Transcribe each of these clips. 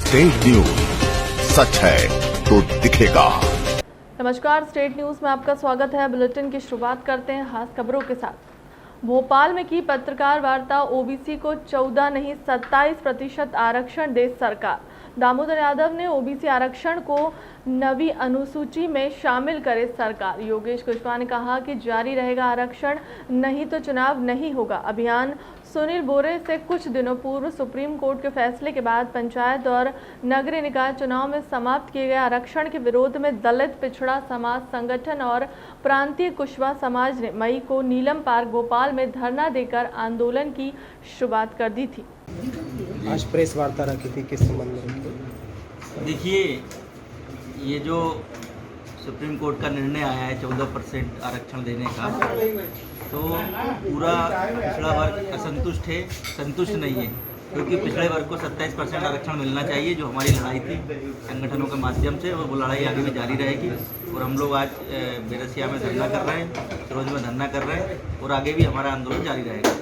State news, सच है तो दिखेगा। नमस्कार, स्टेट न्यूज में आपका स्वागत है। बुलेटिन की शुरुआत करते हैं खास खबरों के साथ। भोपाल में की पत्रकार वार्ता, ओबीसी को 14 नहीं 27% आरक्षण दे सरकार। दामोदर यादव ने ओबीसी आरक्षण को नवी अनुसूची में शामिल करे सरकार। योगेश कुशवाहा ने कहा कि जारी रहेगा आरक्षण, नहीं तो चुनाव नहीं होगा अभियान। सुनील बोरे से कुछ दिनों पूर्व सुप्रीम कोर्ट के फैसले के बाद पंचायत और नगरीय निकाय चुनाव में समाप्त किए गए आरक्षण के विरोध में दलित पिछड़ा समाज संगठन और प्रांतीय कुशवाहा समाज ने मई को नीलम पार्क भोपाल में धरना देकर आंदोलन की शुरुआत कर दी थी। आज प्रेस वार्ता रखी थी, किस संबंध में? देखिए, ये जो सुप्रीम कोर्ट का निर्णय आया है 14% आरक्षण देने का, तो पूरा पिछड़ा वर्ग असंतुष्ट है, संतुष्ट नहीं है, क्योंकि पिछड़े वर्ग को 27% आरक्षण मिलना चाहिए। जो हमारी लड़ाई थी संगठनों के माध्यम से, वो लड़ाई आगे भी जारी रहेगी। और हम लोग आज बेरसिया में धरना कर रहे हैं, सरोज में धरना कर रहे हैं, और आगे भी हमारा आंदोलन जारी रहेगा।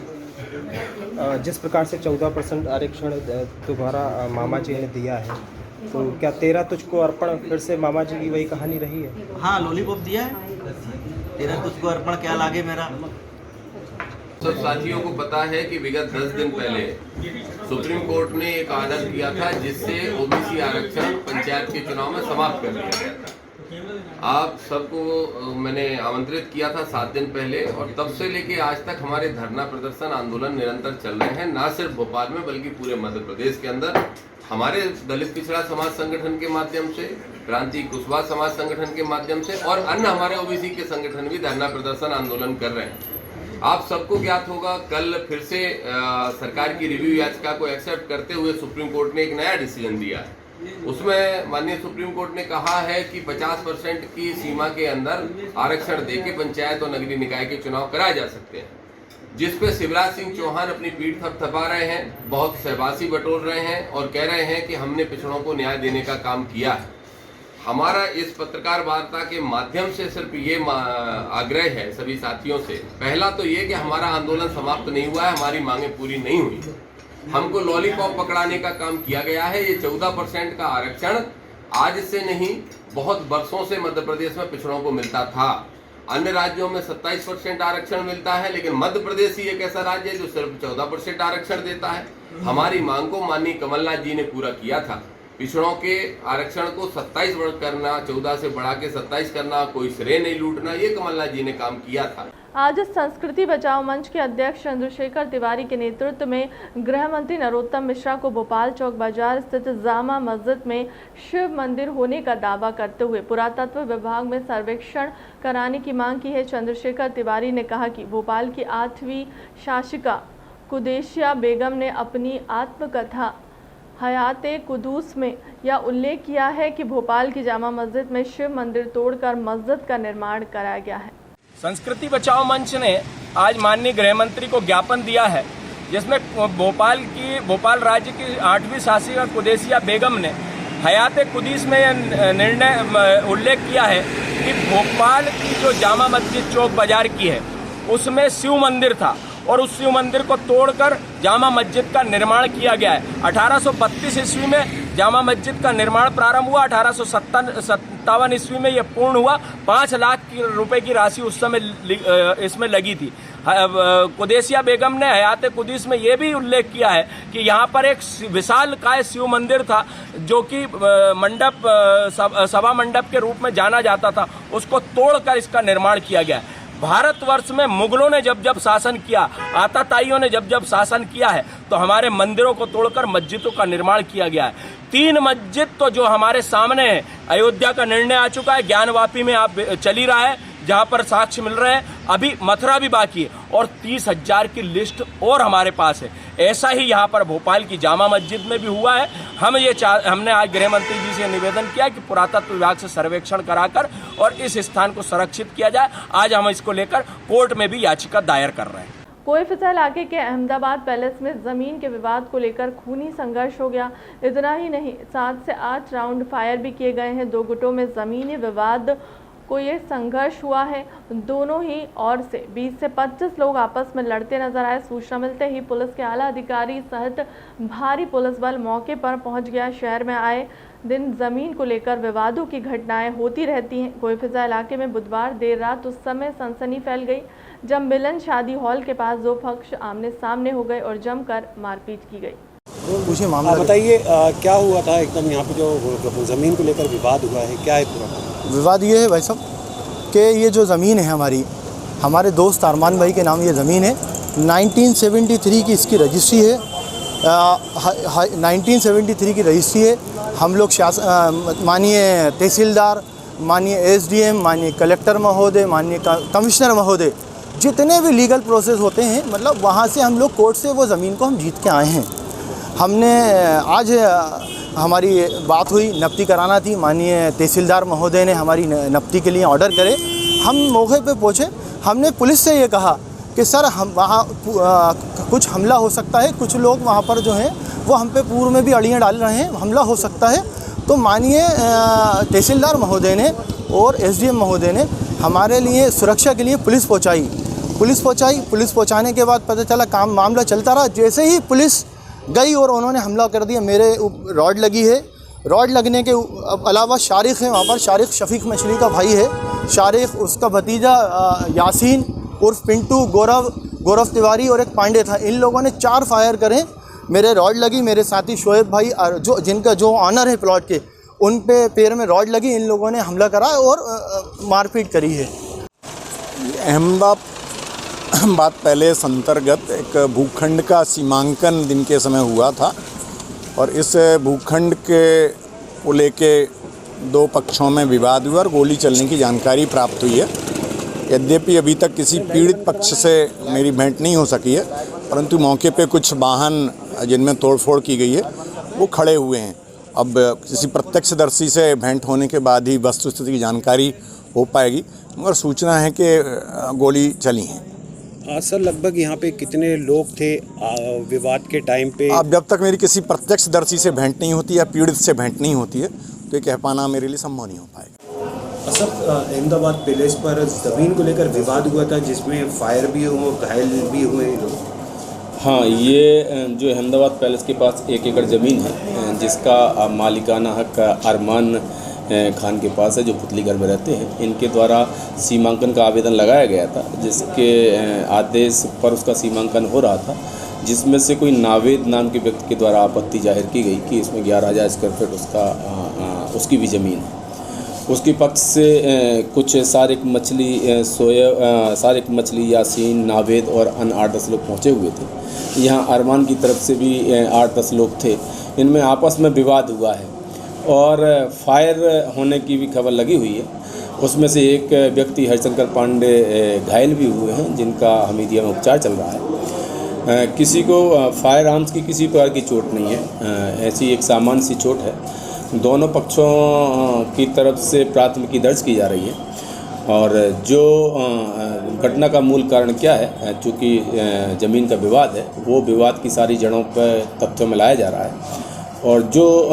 जिस प्रकार से 14% आरक्षण दोबारा मामा जी ने दिया है, तो क्या 13 तुझको अर्पण फिर से मामा जी की वही कहानी रही है? हाँ, लॉलीपॉप दिया है, 13 तुझको अर्पण क्या लागे मेरा। सब साथियों को पता है कि विगत 10 दिन पहले सुप्रीम कोर्ट ने एक आदेश दिया था, जिससे ओबीसी आरक्षण पंचायत के चुनाव में समाप्त कर दिया गया था। आप सबको मैंने आमंत्रित किया था 7 दिन पहले, और तब से लेके आज तक हमारे धरना प्रदर्शन आंदोलन निरंतर चल रहे हैं, ना सिर्फ भोपाल में बल्कि पूरे मध्य प्रदेश के अंदर। हमारे दलित पिछड़ा समाज संगठन के माध्यम से, प्रांतीय कुशवाहा समाज संगठन के माध्यम से, और अन्य हमारे ओबीसी के संगठन भी धरना प्रदर्शन आंदोलन कर रहे हैं। आप सबको ज्ञात होगा, कल फिर से सरकार की रिव्यू याचिका को एक्सेप्ट करते हुए सुप्रीम कोर्ट ने एक नया डिसीजन दिया है। उसमें माननीय सुप्रीम कोर्ट ने कहा है कि 50% की सीमा के अंदर आरक्षण देके पंचायत और नगरीय निकाय के चुनाव कराए जा सकते हैं, जिस पे शिवराज सिंह चौहान अपनी पीठ थपथपा रहे हैं, बहुत सहबासी बटोर रहे हैं और कह रहे हैं कि हमने पिछड़ों को न्याय देने का काम किया है। हमारा इस पत्रकार वार्ता के माध्यम से सिर्फ ये आग्रह है सभी साथियों से, पहला तो ये कि हमारा आंदोलन समाप्त नहीं हुआ है, हमारी मांगे पूरी नहीं हुई। हमको लॉलीपॉप पकड़ाने का काम किया गया है। ये 14% का आरक्षण आज से नहीं, बहुत वर्षों से मध्य प्रदेश में पिछड़ों को मिलता था। अन्य राज्यों में 27% आरक्षण मिलता है, लेकिन मध्य प्रदेश ही एक ऐसा राज्य है जो सिर्फ 14% आरक्षण देता है। हमारी मांग को माननीय कमलनाथ जी ने पूरा किया था। पिछड़ों के आरक्षण को 27 करना, 14 से बढ़ा के 27 करना, कोई श्रेय नहीं लूटना, ये कमलनाथ जी ने काम किया था। आज संस्कृति बचाओ मंच के अध्यक्ष चंद्रशेखर तिवारी के नेतृत्व में गृह मंत्री नरोत्तम मिश्रा को भोपाल चौक बाजार स्थित जामा मस्जिद में शिव मंदिर होने का दावा करते हुए पुरातत्व विभाग में सर्वेक्षण कराने की मांग की है। चंद्रशेखर तिवारी ने कहा कि भोपाल की 8वीं शासिका कुदैसिया बेगम ने अपनी आत्मकथा हयाते कुदूस में यह उल्लेख किया है कि भोपाल की जामा मस्जिद में शिव मंदिर तोड़कर मस्जिद का निर्माण कराया गया है। संस्कृति बचाओ मंच ने आज माननीय गृह मंत्री को ज्ञापन दिया है, जिसमें भोपाल राज्य की 8वीं शासिका कुदैसिया बेगम ने हयाते कुदूस में यह निर्णय उल्लेख किया है कि भोपाल की जो जामा मस्जिद चौक बाजार की है, उसमें शिव मंदिर था और उस शिव मंदिर को तोड़कर जामा मस्जिद का निर्माण किया गया है। 1832 ईस्वी में जामा मस्जिद का निर्माण प्रारंभ हुआ, 1857 ईस्वी में यह पूर्ण हुआ। 5 लाख रुपए की राशि उस समय इसमें लगी थी। कुदैसिया बेगम ने हयाते कुदूस में यह भी उल्लेख किया है कि यहाँ पर एक विशाल काय शिव मंदिर था, जो कि मंडप सभा मंडप के रूप में जाना जाता था, उसको तोड़कर इसका निर्माण किया गया है। भारतवर्ष में मुगलों ने जब जब शासन किया, आताताइयों ने जब जब शासन किया है, तो हमारे मंदिरों को तोड़कर मस्जिदों का निर्माण किया गया है। 3 मस्जिद तो जो हमारे सामने है, अयोध्या का निर्णय आ चुका है, ज्ञानवापी में आप चल ही रहा है, जहां पर साक्ष्य मिल रहे हैं, अभी मथुरा भी बाकी है, और 30,000 की लिस्ट और हमारे पास है। ऐसा ही यहाँ पर भोपाल की जामा मस्जिद में भी हुआ है। हमने आज गृह मंत्री जी से निवेदन किया कि पुरातत्व विभाग से सर्वेक्षण कराकर और इस स्थान को संरक्षित किया जाए। आज हम इसको लेकर कोर्ट में भी याचिका दायर कर रहे हैं। कोईफिसा इलाके के अहमदाबाद पैलेस में जमीन के विवाद को लेकर खूनी संघर्ष हो गया। इतना ही नहीं, 7 से 8 राउंड फायर भी किए गए हैं। 2 गुटों में जमीनी विवाद कोई ये संघर्ष हुआ है। दोनों ही ओर से 20 से 25 लोग आपस में लड़ते नजर आए। सूचना मिलते ही पुलिस के आला अधिकारी सहित भारी पुलिस बल मौके पर पहुंच गया। शहर में आए दिन जमीन को लेकर विवादों की घटनाएं होती रहती हैं। गोईफिजा इलाके में बुधवार देर रात उस समय सनसनी फैल गई जब मिलन शादी हॉल के पास दो पक्ष आमने सामने हो गए और जमकर मारपीट की गई। मुझे मामला बताइए, क्या हुआ था एकदम यहाँ पे जो ज़मीन को लेकर विवाद हुआ है, क्या है पूरा विवाद? ये है भाई साहब कि ये जो ज़मीन है हमारे दोस्त अरमान भाई के नाम ये ज़मीन है। 1973 की इसकी रजिस्ट्री है। 1973 की रजिस्ट्री है। हम लोग माननीय तहसीलदार, माननीय एसडीएम, माननीय कलेक्टर महोदय, माननीय कमिश्नर महोदय, जितने भी लीगल प्रोसेस होते हैं, मतलब वहाँ से हम लोग कोर्ट से वो ज़मीन को हम जीत के आए हैं। हमने आज हमारी बात हुई, नफ्ती कराना थी। माननीय तहसीलदार महोदय ने हमारी नफ्ती के लिए ऑर्डर करे। हम मौके पे पहुँचे। हमने पुलिस से ये कहा कि सर हम वहाँ कुछ हमला हो सकता है, कुछ लोग वहाँ पर जो हैं वो हम पे पूर्व में भी अड़ियाँ डाल रहे हैं, हमला हो सकता है। तो माननीय तहसीलदार महोदय ने और एसडीएम महोदय ने हमारे लिए सुरक्षा के लिए पुलिस पहुँचाई। पुलिस पहुँचाने के बाद पता चला मामला चलता रहा। जैसे ही पुलिस गई और उन्होंने हमला कर दिया, मेरे रॉड लगी है। रॉड लगने के अलावा शारिक है वहाँ पर, शारिक शफीक मछली का भाई है। शारिक, उसका भतीजा यासीन उर्फ पिंटू, गौरव तिवारी और एक पांडे था। इन लोगों ने 4 फायर करे, मेरे रॉड लगी। मेरे साथी शोएब भाई जो ऑनर है प्लॉट के, उन पे पैर में रॉड लगी। इन लोगों ने हमला करा और मारपीट करी है। अहमदाबाद पहले अंतर्गत एक भूखंड का सीमांकन दिन के समय हुआ था और इस भूखंड के को लेके 2 पक्षों में विवाद हुआ और गोली चलने की जानकारी प्राप्त हुई है। यद्यपि अभी तक किसी पीड़ित पक्ष से मेरी भेंट नहीं हो सकी है, परंतु मौके पे कुछ वाहन जिनमें तोड़फोड़ की गई है वो खड़े हुए हैं। अब किसी प्रत्यक्षदर्शी से भेंट होने के बाद ही वस्तुस्थिति की जानकारी हो पाएगी, मगर सूचना है कि गोली चली है। सर, लगभग यहाँ पे कितने लोग थे विवाद के टाइम पे? अब जब तक मेरी किसी प्रत्यक्षदर्शी से भेंट नहीं होती या पीड़ित से भेंट नहीं होती है तो ये कह पाना मेरे लिए संभव नहीं हो पाएगा। सर, अहमदाबाद पैलेस पर ज़मीन को लेकर विवाद हुआ था जिसमें फायर भी हुए, घायल भी हुए लोग। हाँ, ये जो अहमदाबाद पैलेस के पास 1 एकड़ ज़मीन है जिसका मालिकाना हक अरमान खान के पास है, जो पुतलीगढ़ में रहते हैं। इनके द्वारा सीमांकन का आवेदन लगाया गया था, जिसके आदेश पर उसका सीमांकन हो रहा था, जिसमें से कोई नावेद नाम के व्यक्ति के द्वारा आपत्ति जाहिर की गई कि इसमें 11,000 स्क्वायर फीट उसकी भी ज़मीन है। उसके पक्ष से कुछ सारिक मछली, यासीन, नावेद और अन्य 8-10 लोग पहुँचे हुए थे। यहाँ अरमान की तरफ से भी 8-10 लोग थे। इनमें आपस में विवाद हुआ है और फायर होने की भी खबर लगी हुई है। उसमें से एक व्यक्ति हरिशंकर पांडे घायल भी हुए हैं, जिनका हमीदिया में उपचार चल रहा है। किसी को फायर आर्म्स की किसी प्रकार की चोट नहीं है, ऐसी एक सामान्य सी चोट है। दोनों पक्षों की तरफ से प्राथमिकी दर्ज की जा रही है और जो घटना का मूल कारण क्या है, चूँकि ज़मीन का विवाद है, वो विवाद की सारी जड़ों पर तथ्यों में लाया जा रहा है और जो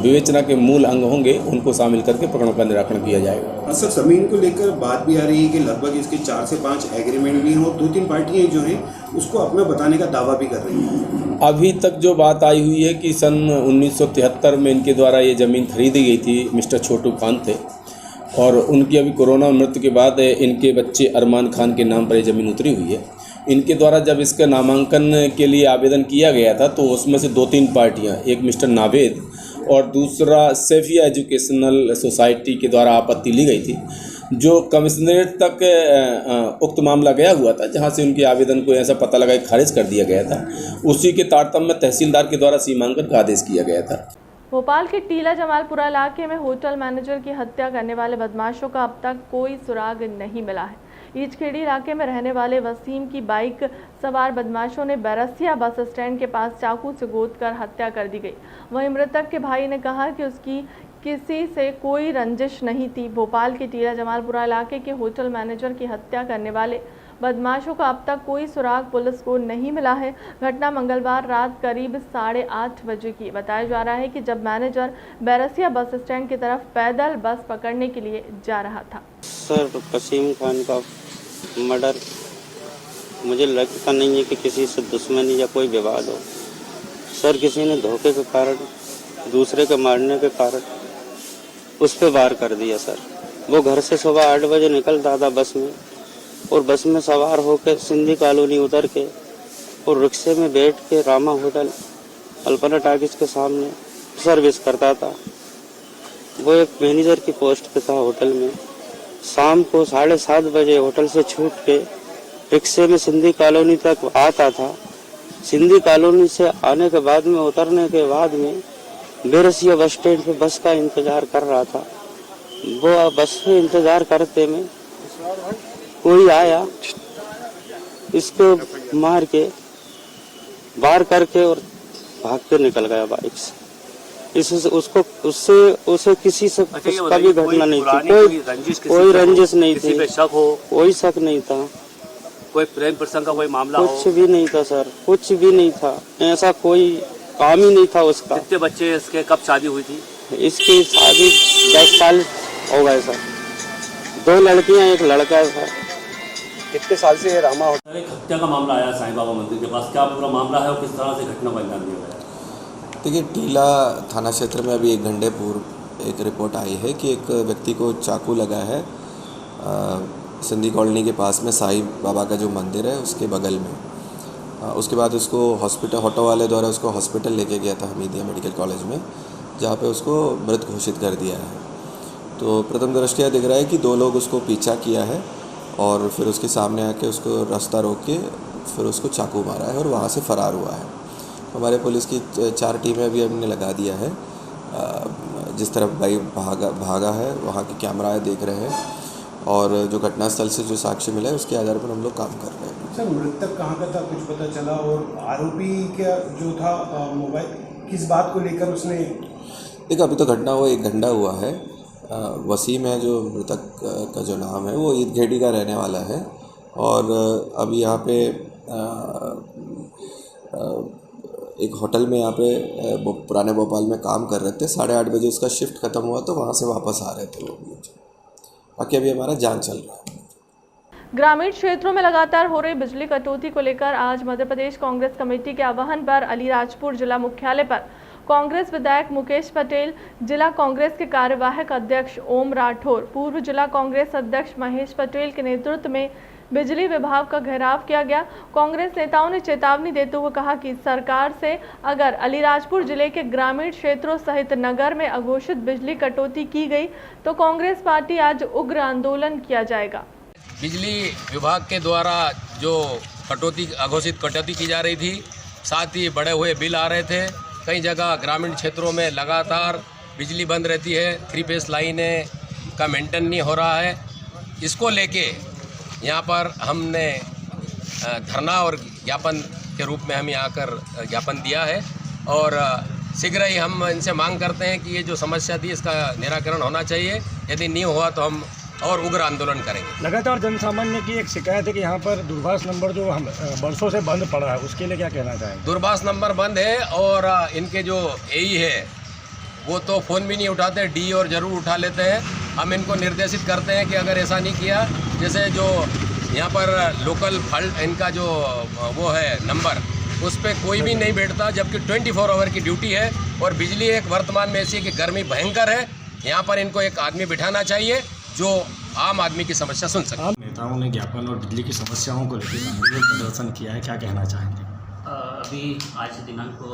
विवेचना के मूल अंग होंगे उनको शामिल करके प्रकरणों का निराकरण किया जाएगा। सर, ज़मीन को लेकर बात भी आ रही है कि लगभग इसके 4 से 5 एग्रीमेंट भी हों। 2-3 पार्टियां जो हैं उसको अपना बताने का दावा भी कर रही हैं। अभी तक जो बात आई हुई है कि सन 1973 में इनके द्वारा ये ज़मीन खरीदी गई थी। मिस्टर छोटू खान थे और उनकी अभी कोरोना मृत्यु के बाद इनके बच्चे अरमान खान के नाम पर ये ज़मीन उतरी हुई है। इनके द्वारा जब इसका नामांकन के लिए आवेदन किया गया था तो उसमें से 2-3 पार्टियां, एक मिस्टर नावेद और दूसरा सैफिया एजुकेशनल सोसाइटी के द्वारा आपत्ति ली गई थी, जो कमिश्नरेट तक उक्त मामला गया हुआ था, जहां से उनके आवेदन को ऐसा पता लगा कि खारिज कर दिया गया था। उसी के तारतम्य में तहसीलदार के द्वारा सीमांकन का आदेश किया गया था। भोपाल के टीला जमालपुरा इलाके में होटल मैनेजर की हत्या करने वाले बदमाशों का अब तक कोई सुराग नहीं मिला है। ईचखेड़ी इलाके में रहने वाले वसीम की बाइक सवार बदमाशों ने बैरसिया बस स्टैंड के पास चाकू से गोदकर हत्या कर दी गई। वहीं मृतक के भाई ने कहा कि उसकी किसी से कोई रंजिश नहीं थी। भोपाल के टीला जमालपुरा इलाके के होटल मैनेजर की हत्या करने वाले बदमाशों का अब तक कोई सुराग पुलिस को नहीं मिला है। घटना मंगलवार रात करीब 8:30 बजे की। बताया जा रहा है कि जब मैनेजर बैरसिया बस स्टैंड की तरफ पैदल बस पकड़ने के लिए जा रहा था। सर, वसीम खान का मर्डर मुझे लगता नहीं है कि किसी से दुश्मनी या कोई विवाद हो। सर, किसी ने धोखे के कारण, दूसरे के मारने के कारण उस पर वार कर दिया। सर, वो घर से सुबह 8 बजे निकलता था बस में, और बस में सवार होकर सिंधी कॉलोनी उतर के और रिक्शे में बैठ के रामा होटल अल्पना टाकिज के सामने सर्विस करता था। वो एक मैनेजर की पोस्ट पे था होटल में। शाम को 7:30 बजे होटल से छूट के रिक्शे में सिंधी कॉलोनी तक आता था। सिंधी कॉलोनी से आने के बाद में, उतरने के बाद में बैरसिया बस स्टैंड पे बस का इंतजार कर रहा था। वो बस पे इंतजार करते में कोई आया, इसको मार के वार करके और भाग के निकल गया बाइक से। उसे किसी से उसका भी घटना नहीं थी, कोई रंजिश नहीं थी, कोई शक नहीं था, कोई प्रेम प्रसंग का कोई मामला कुछ भी नहीं था सर, कुछ भी नहीं था। ऐसा कोई काम ही नहीं था उसका। कितने बच्चे इसके, कब शादी हुई थी? इसकी शादी 10 साल हो गए सर। 2 लड़कियां, 1 लड़का है सर। कितने साल से रामा होटल? एक हत्या का मामला आया साईं बाबा मंदिर के पास, क्या पूरा मामला है और किस तरह से घटना को अंजाम दिया गया? देखिए, टीला थाना क्षेत्र में अभी 1 घंटे पूर्व एक रिपोर्ट आई है कि एक व्यक्ति को चाकू लगा है सिंधी कॉलोनी के पास में साईं बाबा का जो मंदिर है उसके बगल में। उसके बाद उसको हॉस्पिटल, ऑटो वाले द्वारा उसको हॉस्पिटल लेके गया था हमीदिया मेडिकल कॉलेज में, जहाँ पे उसको मृत घोषित कर दिया है। तो प्रथम दृष्टया दिख रहा है कि 2 लोग उसको पीछा किया है और फिर उसके सामने आके उसको रास्ता रोक के फिर उसको चाकू मारा है और वहाँ से फ़रार हुआ है। हमारे पुलिस की 4 टीमें अभी हमने लगा दिया है। जिस तरफ भाई भागा है वहाँ की कैमराएँ देख रहे हैं और जो घटनास्थल से जो साक्ष्य मिला है उसके आधार पर हम लोग काम कर रहे हैं। सर, मृतक कहाँ का था कुछ पता चला? और आरोपी क्या जो था मोबाइल, किस बात को लेकर उसने? देखो, अभी तो घटना हुआ 1 घंटा हुआ है। वसीम है जो मृतक का जो नाम है, वो ईदखेड़ी का रहने वाला है और अभी यहाँ पे एक होटल में यहाँ पे पुराने भोपाल में काम कर रहे थे। 8:30 बजे उसका शिफ्ट ख़त्म हुआ तो वहाँ से वापस आ रहे थे वो। बाकी अभी हमारा जांच चल रहा है। ग्रामीण क्षेत्रों में लगातार हो रही बिजली कटौती को लेकर आज मध्य प्रदेश कांग्रेस कमेटी के आह्वान पर अलीराजपुर जिला मुख्यालय पर कांग्रेस विधायक मुकेश पटेल, जिला कांग्रेस के कार्यवाहक अध्यक्ष ओम राठौर, पूर्व जिला कांग्रेस अध्यक्ष महेश पटेल के नेतृत्व में बिजली विभाग का घेराव किया गया। कांग्रेस नेताओं ने चेतावनी देते हुए कहा कि सरकार से अगर अलीराजपुर जिले के ग्रामीण क्षेत्रों सहित नगर में अघोषित बिजली कटौती की गई तो कांग्रेस पार्टी आज उग्र आंदोलन किया जाएगा। बिजली विभाग के द्वारा जो अघोषित कटौती की जा रही थी, साथ ही बढ़े हुए बिल आ रहे थे। कई जगह ग्रामीण क्षेत्रों में लगातार बिजली बंद रहती है, 3 फेस लाइनें का मेंटेन नहीं हो रहा है। इसको लेके यहाँ पर हमने धरना और ज्ञापन के रूप में हम यहाँ आकर ज्ञापन दिया है और शीघ्र ही हम इनसे मांग करते हैं कि ये जो समस्या थी इसका निराकरण होना चाहिए। यदि नहीं हुआ तो हम और उग्र आंदोलन करेंगे। लगातार जनसामान्य की एक शिकायत है कि यहाँ पर दूरभाष नंबर जो हम बरसों से बंद पड़ा है, उसके लिए क्या कहना चाहेंगे? दूरभाष नंबर बंद है और इनके जो एई है वो तो फ़ोन भी नहीं उठाते, डी और ज़रूर उठा लेते हैं। हम इनको निर्देशित करते हैं कि अगर ऐसा नहीं किया, जैसे जो यहाँ पर लोकल फल्ट इनका जो वो है नंबर, उस पर कोई भी नहीं बैठता, जबकि 24 आवर की ड्यूटी है और बिजली एक वर्तमान में ऐसी है कि गर्मी भयंकर है। यहाँ पर इनको एक आदमी बिठाना चाहिए जो आम आदमी की समस्या सुन सके। नेताओं ने ज्ञापन और बिजली की समस्याओं को लेकर प्रदर्शन किया है, क्या कहना चाहेंगे? अभी आज दिनांक को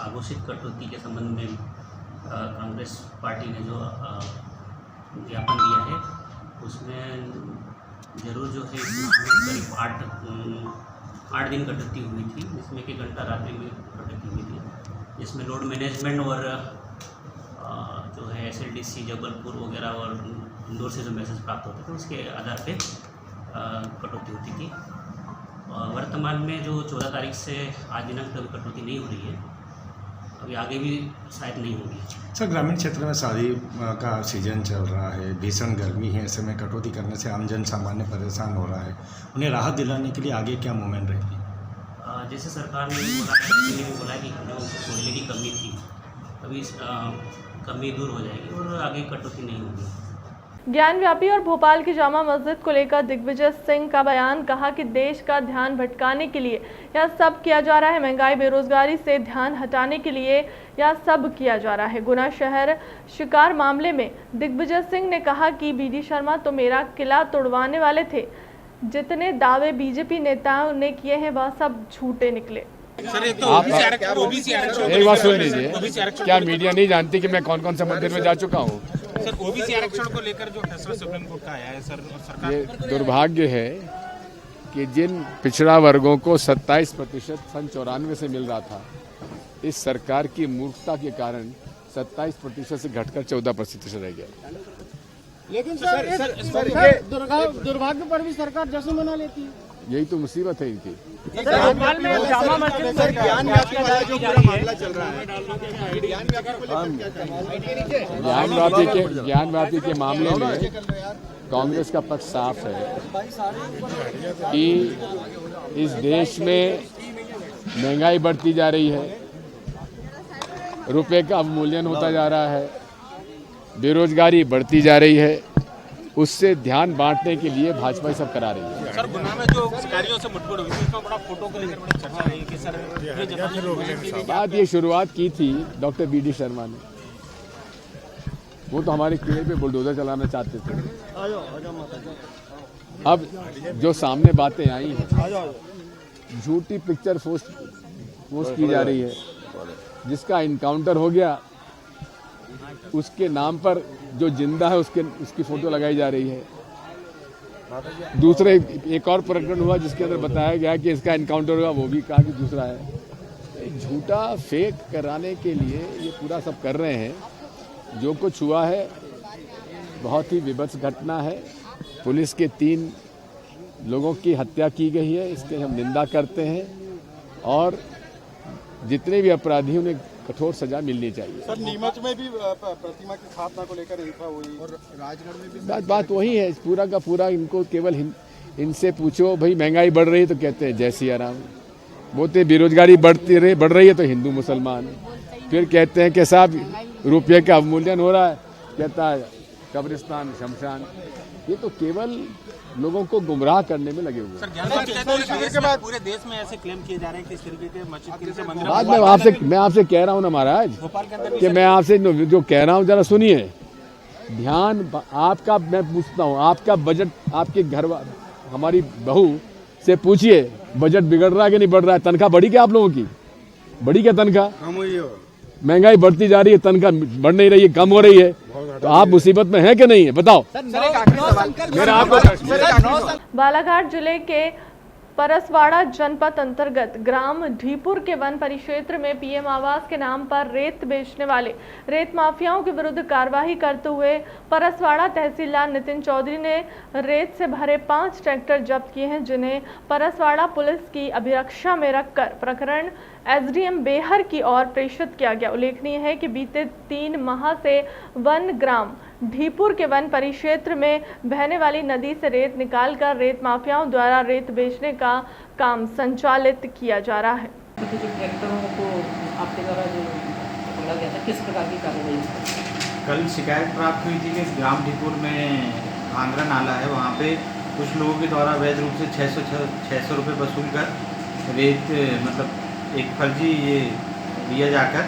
अघोषित कटौती के संबंध में कांग्रेस पार्टी ने जो ज्ञापन दिया है उसमें जरूर जो है करीब 8 दिन कटौती हुई थी, जिसमें कि घंटा रात्रि में कटौती हुई थी, जिसमें लोड मैनेजमेंट और जो है SLDC जबलपुर वगैरह और इंदौर से जो मैसेज प्राप्त होते थे उसके आधार पे कटौती होती थी। वर्तमान में जो 14 तारीख से आज दिनांक तक कटौती नहीं हो रही है, अभी आगे भी शायद नहीं होगी। सर ग्रामीण क्षेत्र में शादी का सीजन चल रहा है, भीषण गर्मी है, ऐसे में कटौती करने से आम जन सामान्य परेशान हो रहा है। उन्हें राहत दिलाने के लिए आगे क्या मूवमेंट रहेगी? जैसे सरकार ने बोला कि जो कोयले की कमी थी अभी कमी दूर हो जाएगी और आगे कटौती नहीं होगी। ज्ञानव्यापी और भोपाल की जामा मस्जिद को लेकर दिग्विजय सिंह का बयान, कहा कि देश का ध्यान भटकाने के लिए यह सब किया जा रहा है। महंगाई बेरोजगारी से ध्यान हटाने के लिए यह सब किया जा रहा है। गुना शहर शिकार मामले में दिग्विजय सिंह ने कहा कि बीडी शर्मा तो मेरा किला तोड़वाने वाले थे। जितने दावे बीजेपी नेताओं ने किए हैं वह सब झूठे निकले। एक बात सुन लीजिए, क्या मीडिया नहीं जानती कि मैं कौन कौन से मंदिर में जा चुका हूँ? सर ओबीसी आरक्षण को लेकर जो फैसला सुप्रीम कोर्ट का आया है सर, सरकार ये दुर्भाग्य है कि जिन पिछड़ा वर्गों को 27% सन 94 से मिल रहा था, इस सरकार की मूर्खता के कारण 27% से घटकर 14% रह गया। लेकिन दुर्भाग्य पर भी सरकार जश्न मना लेती है। यही तो मुसीबत है इनकी। ज्ञानव्यापी के मामले में कांग्रेस का पक्ष साफ है कि इस देश में महंगाई बढ़ती जा रही है, रुपए का अवमूल्यन होता जा रहा है, बेरोजगारी बढ़ती जा रही है। उससे ध्यान बांटने के लिए भाजपा सब करा रही है। सर गुना में जो शिकारियों से मुठभेड़ हुई थी, बड़ा फोटो को लेकर बड़ी चर्चा रही कि सर बात ये शुरुआत की थी डॉक्टर बीडी शर्मा ने। वो तो हमारे किले पे बुलडोजर चलाना चाहते थे। अब जो सामने बातें आई हैं, झूठी पिक्चर पोस्ट की जा रही है, जिसका इनकाउंटर हो गया उसके नाम पर जो जिंदा है उसकी फोटो लगाई जा रही है। दूसरे एक और प्रकरण हुआ जिसके अंदर बताया गया कि इसका इनकाउंटर हुआ, वो भी कहा कि दूसरा है। झूठा फेक कराने के लिए ये पूरा सब कर रहे हैं। जो कुछ हुआ है बहुत ही विभत्स घटना है। पुलिस के 3 लोगों की हत्या की गई है, इसके हम निंदा करते हैं और जितने भी अपराधी उन्हें कठोर सजा मिलनी चाहिए। सर नीमच में भी प्रतिमा की स्थापना को लेकर हिंसा हुई और राजगढ़ में भी बात वही है। पूरा का पूरा इनको केवल इनसे पूछो भाई महंगाई बढ़ रही है तो कहते हैं जय सिया राम, बोलते बेरोजगारी बढ़ रही है तो हिंदू मुसलमान, फिर कहते हैं कि साहब रुपये का अवमूल्यन हो रहा है, कहता है कब्रिस्तान शमशान। ये तो केवल लोगों को गुमराह करने में लगे हुए हैं। पूरे देश में ऐसे क्लेम किए जा रहे हैं कि इस तरीके के मस्जिद के मंदिर। बात मैं आपसे कह रहा हूँ ना महाराज कि मैं आपसे जो कह रहा हूँ जरा सुनिए ध्यान। आपका मैं पूछता हूँ, आपका बजट, आपके घर हमारी बहू से पूछिए बजट बिगड़ रहा है कि नहीं बढ़ रहा है? तनख्वाह बढ़ी क्या आप लोगों की? बढ़ी क्या तनख्वाह? महंगाई बढ़ती जा रही है, तनख्वाह बढ़ नहीं रही है, कम हो रही है। तो आप मुसीबत में हैं कि नहीं है? बताओ। मेरा आपको बालाघाट जिले के परसवाड़ा जनपद अंतर्गत ग्राम ढीपुर के वन परिक्षेत्र में पीएम आवास के नाम पर रेत बेचने वाले रेत माफियाओं के विरुद्ध कार्रवाई करते हुए परसवाड़ा तहसीलदार नितिन चौधरी ने रेत से भरे 5 ट्रैक्टर जब्त किए हैं, जिन्हें परसवाड़ा पुलिस की अभिरक्षा में रखकर प्रकरण एसडीएम बेहर की ओर प्रेषित किया गया। उल्लेखनीय है कि बीते 3 माह से वन ग्राम ढीपुर के वन परिक्षेत्र में बहने वाली नदी से रेत निकालकर रेत माफियाओं द्वारा रेत बेचने का काम संचालित किया जा रहा है। ट्रैक्टरों को आपके द्वारा जो पकड़ा गया था, किस प्रकार की कार्रवाई? कल शिकायत प्राप्त हुई थी कि ग्राम ढीपुर में आंध्रा नाला है, वहाँ पे कुछ लोगों के द्वारा अवैध रूप से 600 रुपये वसूल कर रेत मतलब एक फर्जी ये दिया जाकर,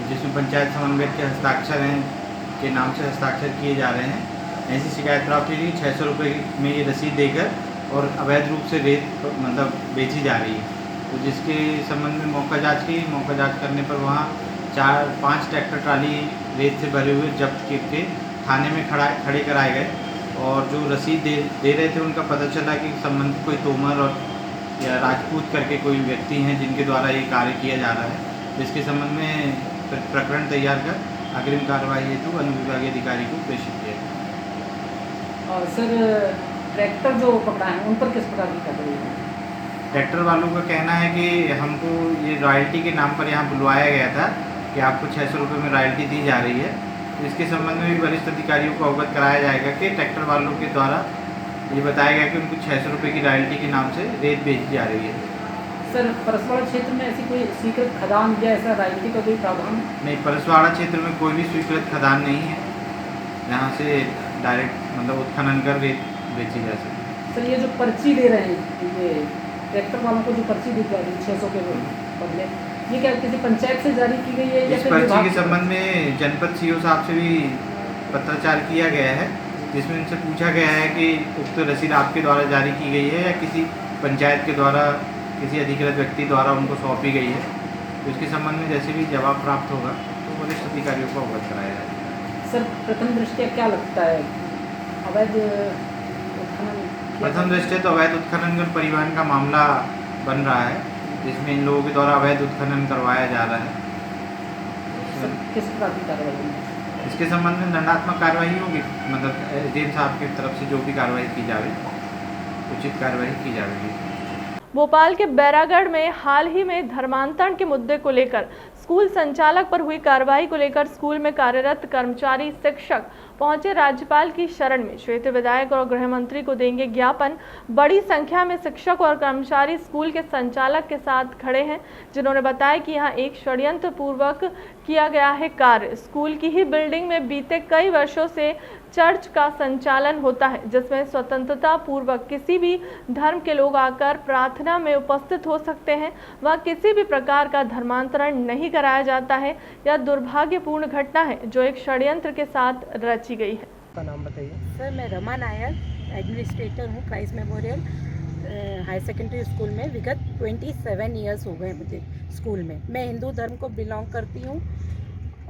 जिसमें पंचायत समन्वयक के हस्ताक्षर हैं के नाम से हस्ताक्षर किए जा रहे हैं। ऐसी शिकायत प्राप्त हुई थी 600 रुपये में ये रसीद देकर और अवैध रूप से रेत मतलब बेची जा रही है। तो जिसके संबंध में मौका जांच की, मौका जांच करने पर वहाँ 4-5 ट्रैक्टर ट्राली रेत से भरे हुए जब्त करके थाने में खड़े कराए गए और जो रसीद दे रहे थे उनका पता चला कि संबंधित कोई तोमर और या राजपूत करके कोई व्यक्ति हैं जिनके द्वारा ये कार्य किया जा रहा है। जिसके संबंध में प्रकरण तैयार कर अग्रिम कार्रवाई हेतु वन विभागीय अधिकारी को प्रेषित किया गया। और सर ट्रैक्टर जो पकड़ा है उन पर किस प्रकार की कार्रवाई है? ट्रैक्टर वालों का कहना है कि हमको ये रॉयल्टी के नाम पर यहाँ बुलवाया गया था कि आपको 600 रुपये में रॉयल्टी दी जा रही है। तो इसके संबंध में भी वरिष्ठ अधिकारियों को अवगत कराया जाएगा कि ट्रैक्टर वालों के द्वारा ये बताया गया कि उनको 600 रुपये की रॉयल्टी के नाम से रेत बेची जा रही है। सर परसवाड़ा क्षेत्र में ऐसी कोई स्वीकृत खदान या ऐसा रॉयल्टी का कोई प्रावधान? नहीं, परसवाड़ा क्षेत्र में कोई भी स्वीकृत खदान नहीं है जहाँ से डायरेक्ट मतलब उत्खनन कर रेत बेची जा सके। सर ये जो पर्ची दे रहे हैं, ये ट्रैक्टर वालों को जो पर्ची दी जा रही है 600 के बदले, ये क्या किसी पंचायत से जारी की गई है या इस फिर पर्ची के संबंध में जनपद सीओ साहब से भी पत्राचार किया गया है, जिसमें उनसे पूछा गया है कि उक्त रसीद आपके द्वारा जारी की गई है या किसी पंचायत के द्वारा किसी अधिकृत व्यक्ति द्वारा उनको सौंपी गई है। तो इसके संबंध में जैसे भी जवाब प्राप्त होगा तो वरिष्ठ अधिकारियों को अवगत कराया जाएगा। सर प्रथम दृष्टया क्या लगता है अवैध उत्खनन? प्रथम दृष्टया तो अवैध उत्खनन कर परिवहन का मामला बन रहा है, जिसमें इन लोगों के द्वारा अवैध उत्खनन करवाया जा रहा है। सर किस प्रकार की कार्रवाई होगी? इसके संबंध में दंडात्मक कार्रवाई होगी, मतलब एसडीएम साहब की तरफ से जो भी कार्रवाई की जाए उचित कार्रवाई की जाएगी। भोपाल के बैरागढ़ में हाल ही में धर्मांतरण के मुद्दे को लेकर स्कूल संचालक पर हुई कार्रवाई को लेकर स्कूल में कार्यरत कर्मचारी शिक्षक पहुंचे राज्यपाल की शरण में। क्षेत्रीय विधायक और गृह मंत्री को देंगे ज्ञापन। बड़ी संख्या में शिक्षक और कर्मचारी स्कूल के संचालक के साथ खड़े हैं, जिन्होंने बताया कि यहां एक षड्यंत्र पूर्वक किया गया है कार्य। स्कूल की ही बिल्डिंग में बीते कई वर्षों से चर्च का संचालन होता है, जिसमें स्वतंत्रता पूर्वक किसी भी धर्म के लोग आकर प्रार्थना में उपस्थित हो सकते हैं। वह किसी भी प्रकार का धर्मांतरण नहीं कराया जाता है। यह दुर्भाग्यपूर्ण घटना है जो एक षड्यंत्र के साथ रची गई है। का नाम बताइए। सर मैं रमा नायर, एडमिनिस्ट्रेटर हूँ Christ memorial high secondary school में। विगत 27 ईयर्स हो गए मुझे स्कूल में। मैं हिंदू धर्म को बिलोंग करती हूँ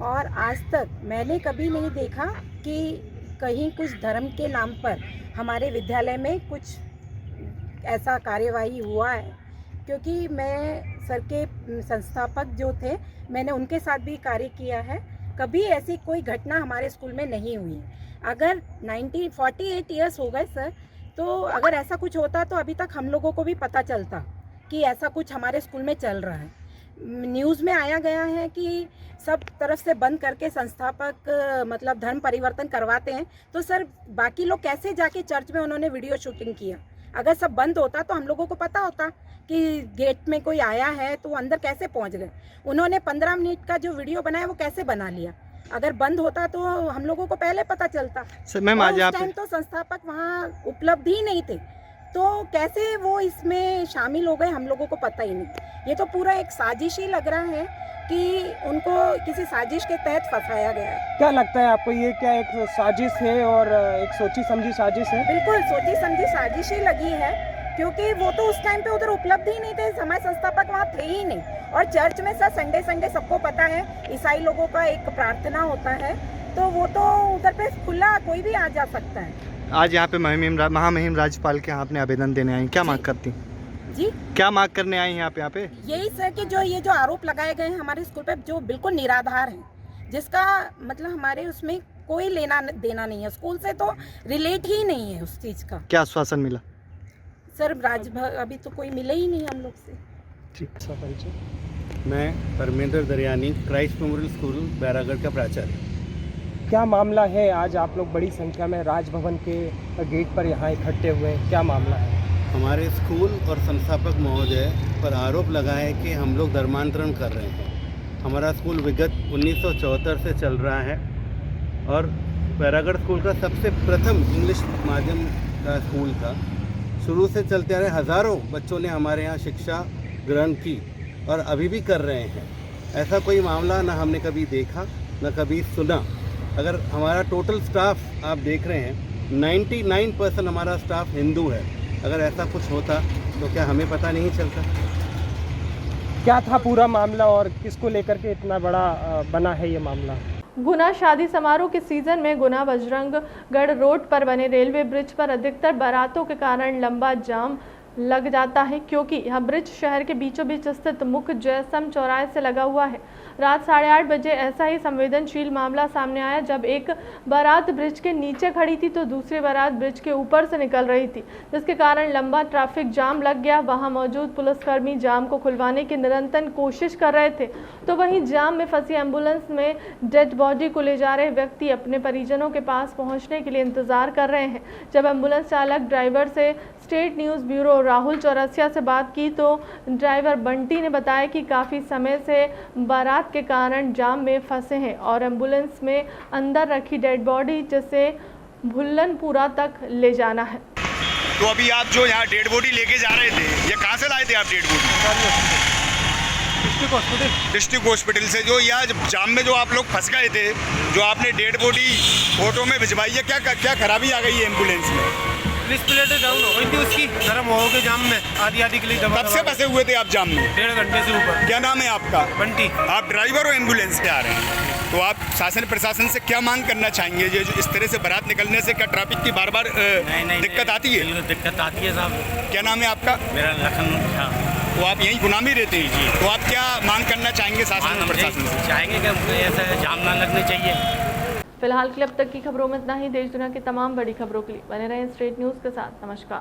और आज तक मैंने कभी नहीं देखा कि कहीं कुछ धर्म के नाम पर हमारे विद्यालय में कुछ ऐसा कार्यवाही हुआ है, क्योंकि मैं सर के संस्थापक जो थे मैंने उनके साथ भी कार्य किया है। कभी ऐसी कोई घटना हमारे स्कूल में नहीं हुई। अगर 48 ईयर्स हो गए सर, तो अगर ऐसा कुछ होता तो अभी तक हम लोगों को भी पता चलता कि ऐसा कुछ हमारे स्कूल में चल रहा है। न्यूज़ में आया गया है कि सब तरफ से बंद करके संस्थापक मतलब धर्म परिवर्तन करवाते हैं, तो सर बाकी लोग कैसे जाके चर्च में उन्होंने वीडियो शूटिंग किया? अगर सब बंद होता तो हम लोगों को पता होता कि गेट में कोई आया है, तो वो अंदर कैसे पहुंच गए? उन्होंने 15 मिनट का जो वीडियो बनाया वो कैसे बना लिया? अगर बंद होता तो हम लोगों को पहले पता चलता। सर मैम आज उस टाइम तो संस्थापक वहाँ उपलब्ध ही नहीं थे, तो कैसे वो इसमें शामिल हो गए हम लोगों को पता ही नहीं। ये तो पूरा एक साजिश ही लग रहा है कि उनको किसी साजिश के तहत फंसाया गया है। क्या लगता है आपको, ये क्या एक साजिश है और एक सोची समझी साजिश है? बिल्कुल सोची समझी साजिश ही लगी है, क्योंकि वो तो उस टाइम पे उधर उपलब्ध ही नहीं थे, हमारे संस्थापक वहाँ थे ही नहीं। और चर्च में सर संडे सबको पता है ईसाई लोगों का एक प्रार्थना होता है, तो वो तो उधर पे खुला कोई भी आ जा सकता है। आज यहाँ पे महामहिम राज्यपाल के यहाँ आपने आवेदन देने आई, क्या मांग करती जी? क्या मांग करने आई यहाँ पे? यही सर कि जो ये जो आरोप लगाए गए हैं हमारे स्कूल पे, जो बिल्कुल निराधार हैं, जिसका मतलब हमारे उसमें कोई लेना देना नहीं है, स्कूल से तो रिलेट ही नहीं है उस चीज़ का। क्या आश्वासन मिला? सर अभी तो कोई मिले ही नहीं हम लोग से। ठीक सा परिचय। मैं Parmendra Daryani, Christ memorial school Bairagarh का प्राचार्य। क्या मामला है, आज आप लोग बड़ी संख्या में राजभवन के गेट पर यहाँ इकट्ठे हुए हैं, क्या मामला है? हमारे स्कूल और संस्थापक महोदय पर आरोप लगा है कि हम लोग धर्मांतरण कर रहे हैं। हमारा स्कूल विगत 1974 से चल रहा है और बैरागढ़ स्कूल का सबसे प्रथम इंग्लिश माध्यम का स्कूल था। शुरू से चलते आ रहे हज़ारों बच्चों ने हमारे यहाँ शिक्षा ग्रहण की और अभी भी कर रहे हैं। ऐसा कोई मामला ना हमने कभी देखा ना कभी सुना। अगर हमारा टोटल स्टाफ आप देख रहे हैं 99% हमारा स्टाफ हिंदू है। अगर ऐसा कुछ होता तो क्या हमें पता नहीं चलता? क्या था पूरा मामला और किसको लेकर के इतना बड़ा बना है ये मामला? गुना शादी समारोह के सीजन में गुना बजरंगगढ़ रोड पर बने रेलवे ब्रिज पर अधिकतर बारातों के कारण लंबा जाम लग जाता है, क्योंकि यह ब्रिज शहर के बीचों बीच स्थित मुख्य जयसम चौराहे से लगा हुआ है। रात 8:30 बजे ऐसा ही संवेदनशील मामला सामने आया जब एक बारात ब्रिज के नीचे खड़ी थी तो दूसरी बारात ब्रिज के ऊपर से निकल रही थी, जिसके कारण लंबा ट्रैफिक जाम लग गया। वहां मौजूद पुलिसकर्मी जाम को खुलवाने की निरंतर कोशिश कर रहे थे, तो वहीं जाम में फंसी एम्बुलेंस में डेड बॉडी को ले जा रहे व्यक्ति अपने परिजनों के पास पहुंचने के लिए इंतजार कर रहे हैं। जब एम्बुलेंस चालक ड्राइवर से state news bureau Rahul Chaurasia से बात की तो ड्राइवर बंटी ने बताया कि काफ़ी समय से बारात के कारण जाम में फंसे हैं और एम्बुलेंस में अंदर रखी डेड बॉडी जिसे भुल्लनपुरा तक ले जाना है। तो अभी आप जो यहाँ डेड बॉडी लेके जा रहे थे, ये कहाँ से लाए थे आप डेड बॉडी? डिस्ट्रिक्ट हॉस्पिटल से। जो यहाँ जाम में जो आप लोग फंस गए थे, जो आपने डेड बॉडी ऑटो में भिजवाई है, क्या खराबी आ गई है एम्बुलेंस में? प्लेटें डाउन हो गई थी उसकी, गर्म हो गए जाम में, आधी के लिए दबा। कब से फंसे हुए थे आप जाम में? 1.5 घंटे से ऊपर। क्या नाम है आपका? बंटी। आप ड्राइवर हो, एम्बुलेंस पे आ रहे हैं, तो आप शासन प्रशासन से क्या मांग करना चाहेंगे? ये जो इस तरह से बारात निकलने से क्या ट्रैफिक की बार बार दिक्कत आती है? दिक्कत आती है साहब। क्या नाम है आपका? मेरा लखन झा। तो आप यहीं गुना में रहते हैं, तो आप क्या मांग करना चाहेंगे शासन प्रशासन से? चाहेंगे कि ऐसा जाम ना लगने चाहिए। फिलहाल के लिए अब तक की खबरों में इतना ही। देश दुनिया की तमाम बड़ी खबरों के लिए बने रहें स्ट्रेट न्यूज़ के साथ। नमस्कार।